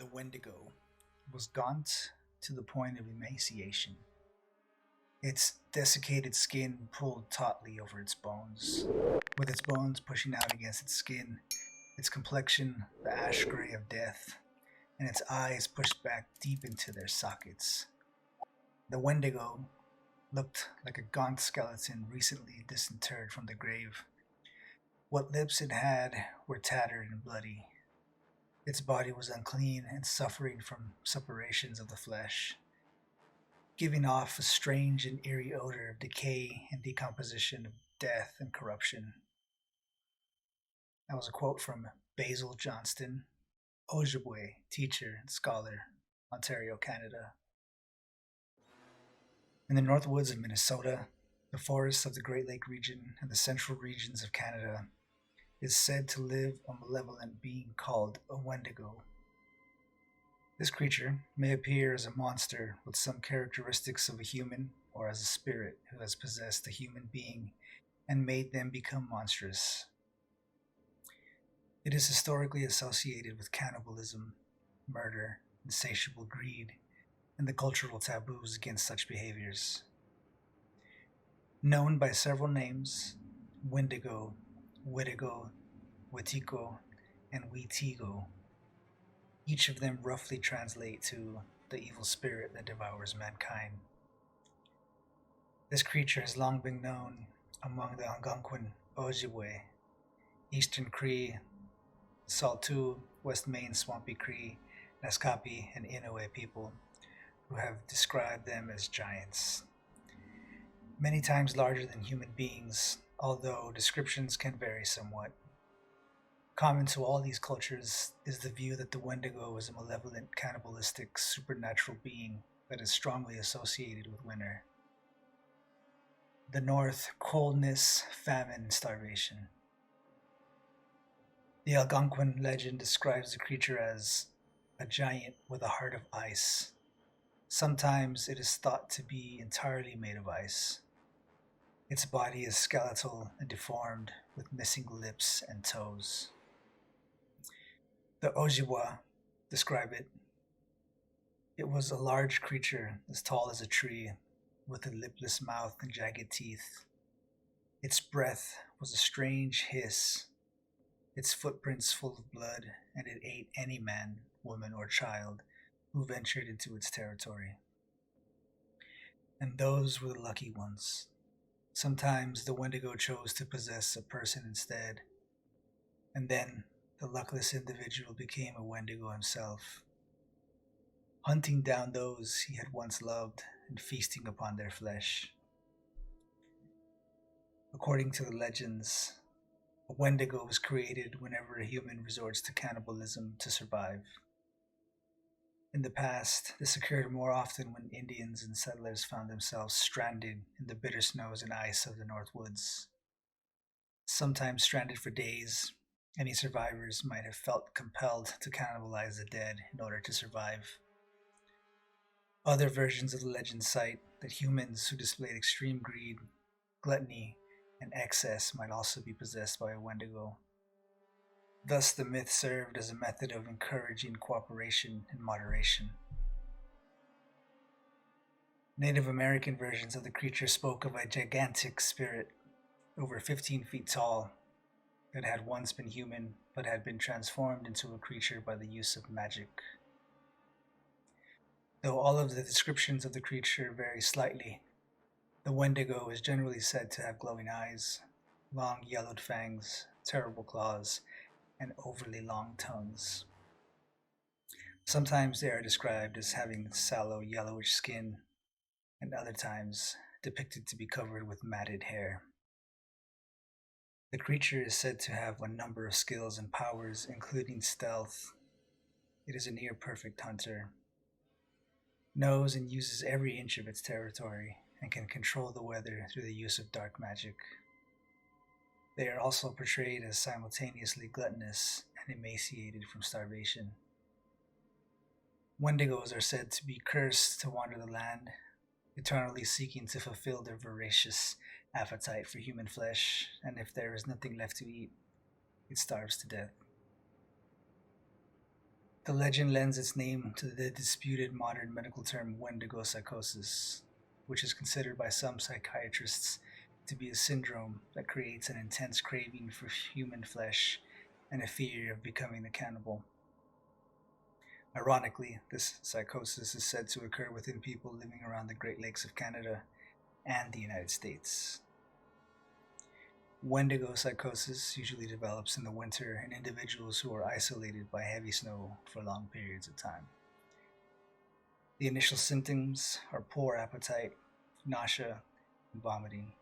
The Wendigo was gaunt to the point of emaciation, its desiccated skin pulled tautly over its bones, with its bones pushing out against its skin, its complexion the ash gray of death, and its eyes pushed back deep into their sockets. The Wendigo looked like a gaunt skeleton recently disinterred from the grave. What lips it had were tattered and bloody. Its body was unclean and suffering from suppurations of the flesh, giving off a strange and eerie odor of decay and decomposition, of death and corruption. That was a quote from Basil Johnston, Ojibwe teacher and scholar, Ontario, Canada. In the North Woods of Minnesota, the forests of the Great Lake region and the central regions of Canada, is said to live a malevolent being called a Wendigo. This creature may appear as a monster with some characteristics of a human or as a spirit who has possessed a human being and made them become monstrous. It is historically associated with cannibalism, murder, insatiable greed, and the cultural taboos against such behaviors. Known by several names, Wendigo, Witigo, Wetiko, and Wetigo, each of them roughly translate to the evil spirit that devours mankind. This creature has long been known among the Algonquin, Ojibwe, Eastern Cree, Saltu, West Main Swampy Cree, Naskapi, and Inouye people, who have described them as giants, many times larger than human beings, although descriptions can vary somewhat. Common to all these cultures is the view that the Wendigo is a malevolent, cannibalistic, supernatural being that is strongly associated with winter. The North, coldness, famine, starvation. The Algonquin legend describes the creature as a giant with a heart of ice. Sometimes it is thought to be entirely made of ice. Its body is skeletal and deformed, with missing lips and toes. The Ojibwe describe it. It was a large creature as tall as a tree, with a lipless mouth and jagged teeth. Its breath was a strange hiss, its footprints full of blood, and it ate any man, woman, or child who ventured into its territory. And those were the lucky ones. Sometimes the Wendigo chose to possess a person instead, and then the luckless individual became a Wendigo himself, hunting down those he had once loved and feasting upon their flesh. According to the legends, a Wendigo was created whenever a human resorts to cannibalism to survive. In the past, this occurred more often when Indians and settlers found themselves stranded in the bitter snows and ice of the North Woods. Sometimes stranded for days, any survivors might have felt compelled to cannibalize the dead in order to survive. Other versions of the legend cite that humans who displayed extreme greed, gluttony, and excess might also be possessed by a Wendigo. Thus, the myth served as a method of encouraging cooperation and moderation. Native American versions of the creature spoke of a gigantic spirit, over 15 feet tall, that had once been human but had been transformed into a creature by the use of magic. Though all of the descriptions of the creature vary slightly, the Wendigo is generally said to have glowing eyes, long yellowed fangs, terrible claws, and overly long tongues. Sometimes they are described as having sallow yellowish skin, and other times depicted to be covered with matted hair. The creature is said to have a number of skills and powers, including stealth. It is a near perfect hunter, knows and uses every inch of its territory, and can control the weather through the use of dark magic. They are also portrayed as simultaneously gluttonous and emaciated from starvation. Wendigos are said to be cursed to wander the land, eternally seeking to fulfill their voracious appetite for human flesh, and if there is nothing left to eat, it starves to death. The legend lends its name to the disputed modern medical term Wendigo psychosis, which is considered by some psychiatrists to be a syndrome that creates an intense craving for human flesh and a fear of becoming a cannibal. Ironically, this psychosis is said to occur within people living around the Great Lakes of Canada and the United States. Wendigo psychosis usually develops in the winter in individuals who are isolated by heavy snow for long periods of time. The initial symptoms are poor appetite, nausea, and vomiting.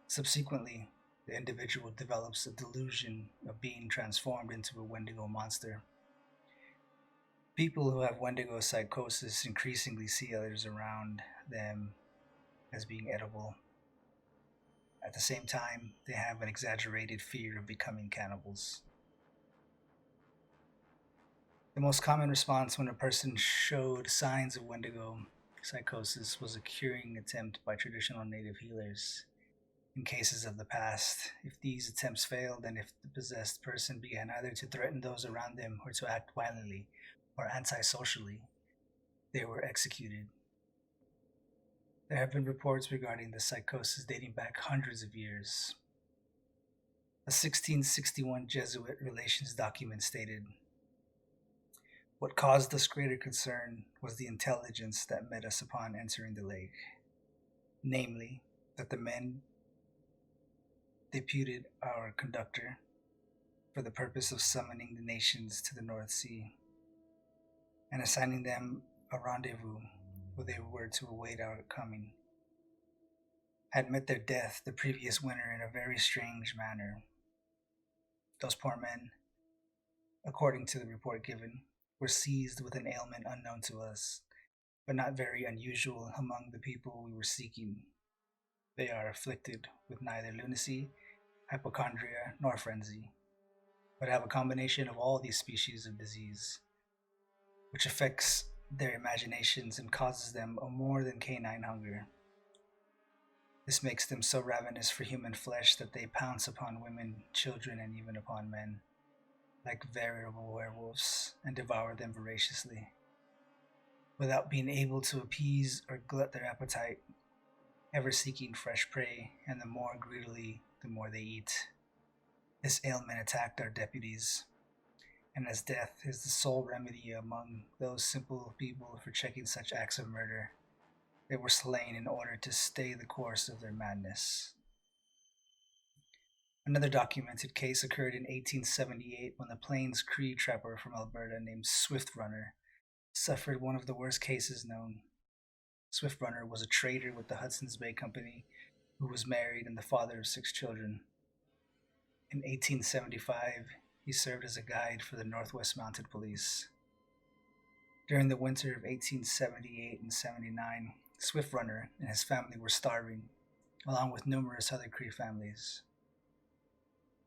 Subsequently, the individual develops a delusion of being transformed into a Wendigo monster. People who have Wendigo psychosis increasingly see others around them as being edible. At the same time, they have an exaggerated fear of becoming cannibals. The most common response when a person showed signs of Wendigo psychosis was a curing attempt by traditional native healers. In cases of the past, if these attempts failed and if the possessed person began either to threaten those around them or to act violently or antisocially, they were executed. There have been reports regarding the psychosis dating back hundreds of years. A 1661 Jesuit relations document stated, "What caused us greater concern was the intelligence that met us upon entering the lake, namely, that the men deputed our conductor for the purpose of summoning the nations to the North Sea and assigning them a rendezvous where they were to await our coming, had met their death the previous winter in a very strange manner. Those poor men, according to the report given, were seized with an ailment unknown to us, but not very unusual among the people we were seeking. They are afflicted with neither lunacy, hypochondria, nor frenzy, but have a combination of all these species of disease, which affects their imaginations and causes them a more than canine hunger. This makes them so ravenous for human flesh that they pounce upon women, children, and even upon men, like veritable werewolves, and devour them voraciously, without being able to appease or glut their appetite, ever seeking fresh prey, and the more greedily, the more they eat. This ailment attacked our deputies, and as death is the sole remedy among those simple people for checking such acts of murder, they were slain in order to stay the course of their madness." Another documented case occurred in 1878 when the Plains Cree trapper from Alberta named Swift Runner suffered one of the worst cases known. Swift Runner was a trader with the Hudson's Bay Company who was married and the father of 6 children. In 1875, he served as a guide for the Northwest Mounted Police. During the winter of 1878 and 79, Swift Runner and his family were starving, along with numerous other Cree families.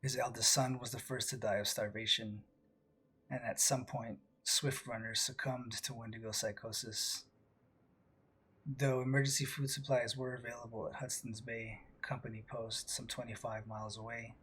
His eldest son was the first to die of starvation, and at some point, Swift Runner succumbed to Wendigo psychosis. Though emergency food supplies were available at Hudson's Bay Company Post, some 25 miles away,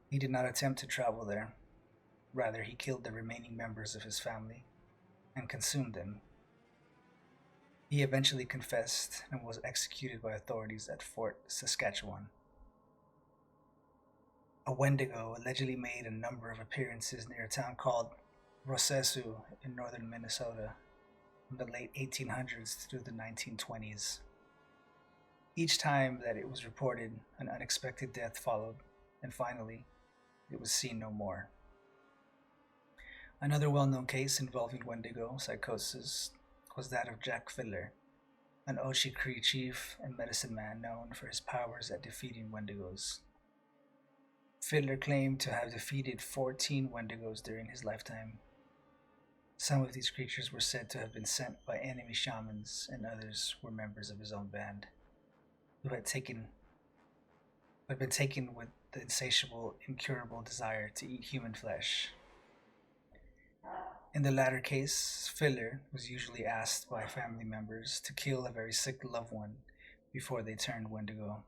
he did not attempt to travel there. Rather, he killed the remaining members of his family and consumed them. He eventually confessed and was executed by authorities at Fort Saskatchewan. A Wendigo allegedly made a number of appearances near a town called Rosesu in northern Minnesota from the late 1800s through the 1920s. Each time that it was reported, an unexpected death followed, and finally, it was seen no more. Another well-known case involving Wendigo psychosis was that of Jack Fiddler, an Oji-Cree chief and medicine man known for his powers at defeating Wendigos. Fiddler claimed to have defeated 14 Wendigos during his lifetime. Some of these creatures were said to have been sent by enemy shamans, and others were members of his own band, who had been taken with the insatiable, incurable desire to eat human flesh. In the latter case, Fiddler was usually asked by family members to kill a very sick loved one before they turned Wendigo.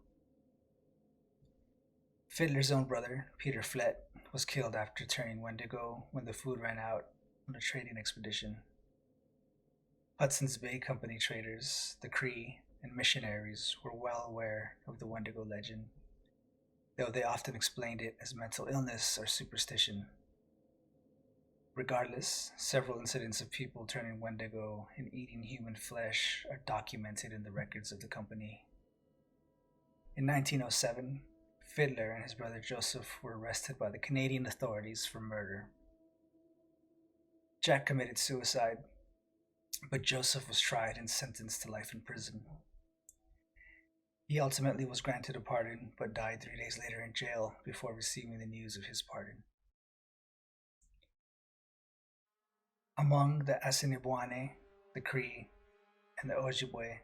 Fiddler's own brother, Peter Flett, was killed after turning Wendigo when the food ran out on a trading expedition. Hudson's Bay Company traders, the Cree, and missionaries were well aware of the Wendigo legend, though they often explained it as mental illness or superstition. Regardless, several incidents of people turning Wendigo and eating human flesh are documented in the records of the company. In 1907, Fiddler and his brother Joseph were arrested by the Canadian authorities for murder. Jack committed suicide, but Joseph was tried and sentenced to life in prison. He ultimately was granted a pardon, but died 3 days later in jail before receiving the news of his pardon. Among the Assiniboine, the Cree, and the Ojibwe,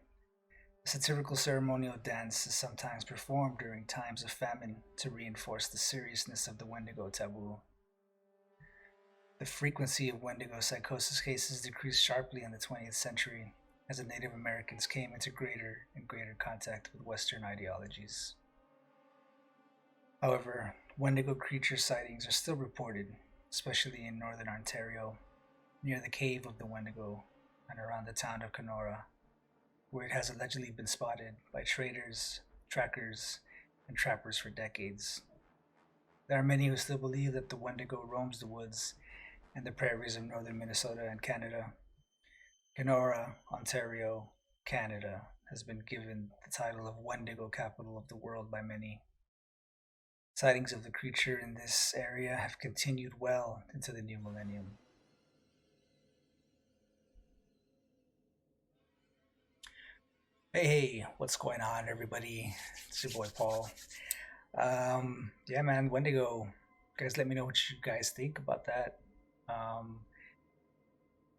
a satirical ceremonial dance is sometimes performed during times of famine to reinforce the seriousness of the Wendigo taboo. The frequency of Wendigo psychosis cases decreased sharply in the 20th century as the Native Americans came into greater and greater contact with Western ideologies. However, Wendigo creature sightings are still reported, especially in northern Ontario, near the cave of the Wendigo and around the town of Kenora, where it has allegedly been spotted by traders, trackers, and trappers for decades. There are many who still believe that the Wendigo roams the woods and the prairies of northern Minnesota and Canada. Kenora, Ontario, Canada has been given the title of Wendigo capital of the world by many. Sightings of the creature in this area have continued well into the new millennium. Hey, what's going on, everybody? It's your boy Paul. Yeah, man, Wendigo. Guys, let me know what you guys think about that.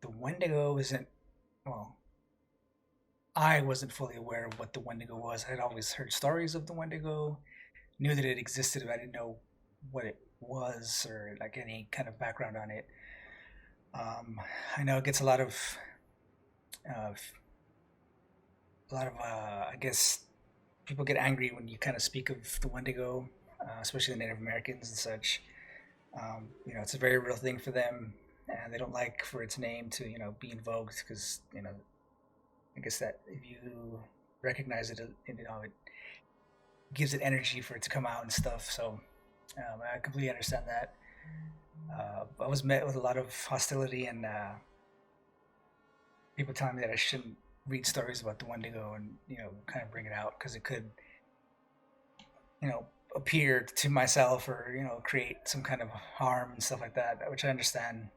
The Wendigo isn't, well, I wasn't fully aware of what the Wendigo was. I had always heard stories of the Wendigo, knew that it existed, but I didn't know what it was or like any kind of background on it. I know it gets a lot of, I guess, people get angry when you kind of speak of the Wendigo, especially the Native Americans and such. It's a very real thing for them, and they don't like for its name to, be invoked because, I guess that if you recognize it, it gives it energy for it to come out and stuff. So I completely understand that. I was met with a lot of hostility and people telling me that I shouldn't read stories about the Wendigo and kind of bring it out because it could appear to myself or create some kind of harm and stuff like that, which I understand.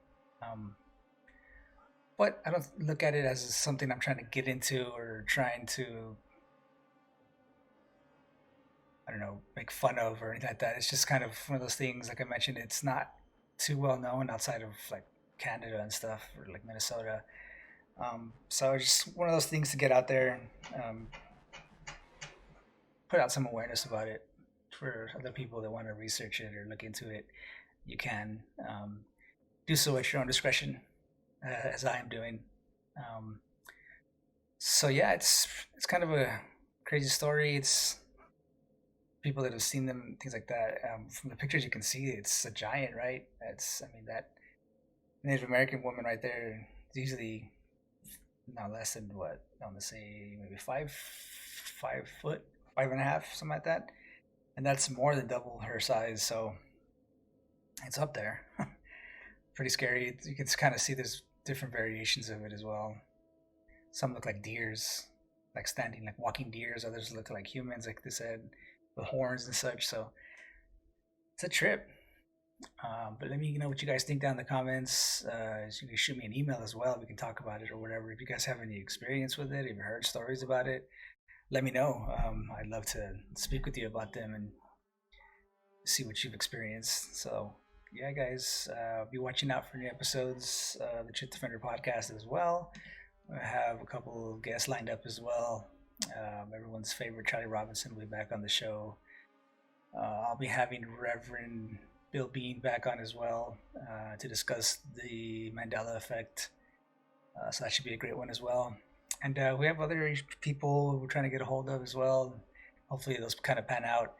But I don't look at it as something I'm trying to get into or trying to, I don't know, make fun of or anything like that. It's just kind of one of those things, like I mentioned, it's not too well known outside of like Canada and stuff or like Minnesota. So it's just one of those things to get out there and put out some awareness about it for other people that want to research it or look into it. You can do so at your own discretion, as I am doing. So yeah, it's kind of a crazy story. It's people that have seen them, things like that. From the pictures you can see, it's a giant, right? That Native American woman right there is usually not less than what I'm gonna say, maybe 5 foot, 5.5, something like that, and that's more than double her size. So it's up there. Pretty scary. You can kind of see there's different variations of it as well. Some look like deers, like standing, like walking deers. Others look like humans, like they said, with horns and such. So it's a trip. But let me know what you guys think down in the comments. You can shoot me an email as well. We can talk about it or whatever. If you guys have any experience with it, if you heard stories about it, let me know. I'd love to speak with you about them and see what you've experienced. So yeah, guys, be watching out for new episodes of the Truth Defender podcast as well. I have a couple of guests lined up as well. Everyone's favorite Charlie Robinson will be back on the show. I'll be having Reverend Bill Bean back on as well to discuss the Mandela effect. So that should be a great one as well. And we have other people we're trying to get a hold of as well. Hopefully those kind of pan out.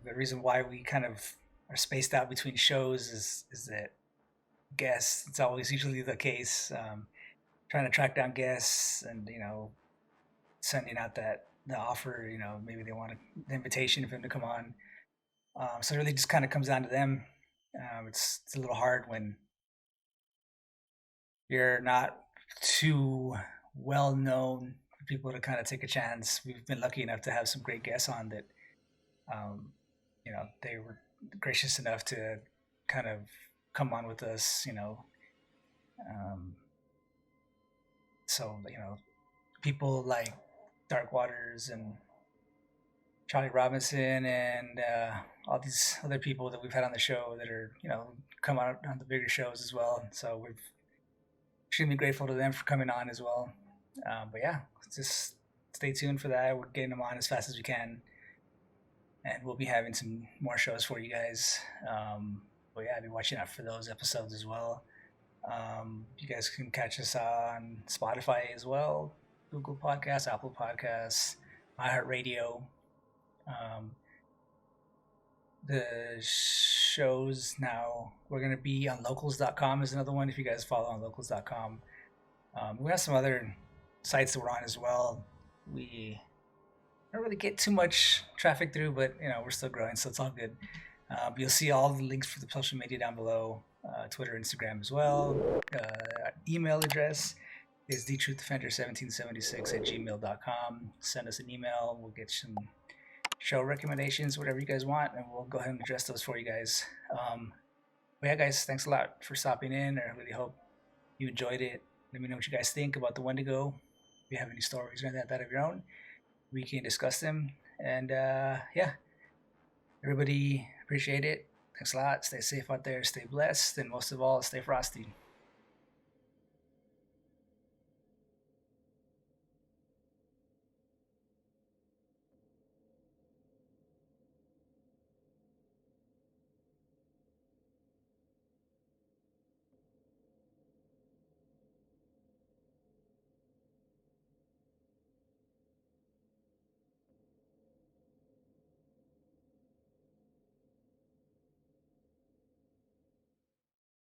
The reason why we kind of are spaced out between shows is that guests. It's always usually the case. Trying to track down guests and sending out that the offer. Maybe they want an invitation for them to come on. So it really just kind of comes down to them. It's a little hard when you're not too well known for people to kind of take a chance. We've been lucky enough to have some great guests on that, um, they were gracious enough to kind of come on with us. Um, so people like Dark Waters and Charlie Robinson and all these other people that we've had on the show that are come out on the bigger shows as well. So we're extremely grateful to them for coming on as well. But yeah, just stay tuned for that. We're getting them on as fast as we can, and we'll be having some more shows for you guys. But yeah, be watching out for those episodes as well. You guys can catch us on Spotify as well, Google Podcasts, Apple Podcasts, iHeartRadio. The shows now, we're going to be on locals.com is another one if you guys follow on locals.com. We have some other sites that we're on as well. We don't really get too much traffic through, but we're still growing, so it's all good. You'll see all the links for the social media down below, Twitter, Instagram as well. Email address is thetruthDefender1776@gmail.com. Send us an email. We'll get some show recommendations, whatever you guys want, and we'll go ahead and address those for you guys. But yeah, guys, thanks a lot for stopping in. I really hope you enjoyed it. Let me know what you guys think about the Wendigo. If you have any stories or anything like that of your own, we can discuss them. And yeah, everybody appreciate it. Thanks a lot. Stay safe out there. Stay blessed. And most of all, stay frosty.